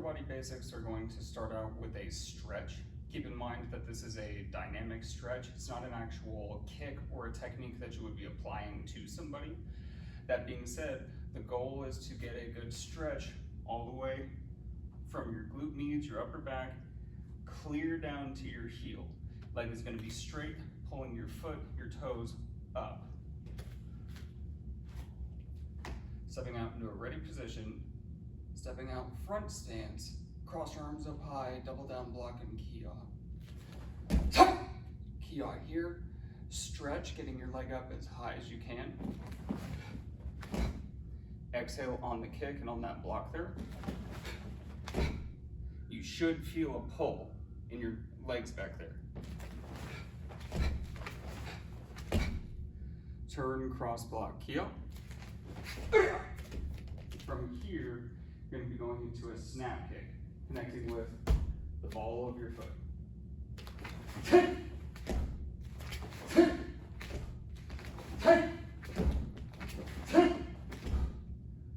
body basics are going to start out with a stretch. Keep in mind that this is a dynamic stretch. It's not an actual kick or a technique that you would be applying to somebody. That being said, the goal is to get a good stretch all the way from your glute medius, your upper back, clear down to your heel. Leg is going to be straight, pulling your foot, your toes up. Stepping out into a ready position, stepping out front stance, cross your arms up high, double down block and key on. Key on here, stretch, getting your leg up as high as you can. Exhale on the kick and on that block there. You should feel a pull in your legs back there. Turn, cross block, key up. From here, you're going to be going into a snap kick, connecting with the ball of your foot.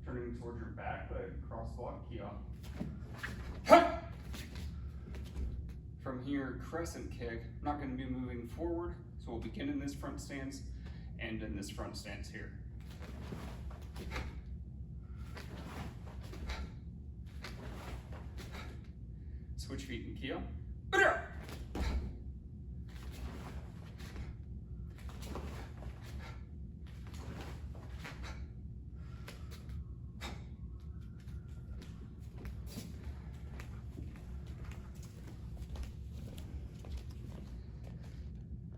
Turning towards your back leg, cross block, key up. From here, crescent kick. I'm not going to be moving forward, so we'll begin in this front stance and in this front stance here.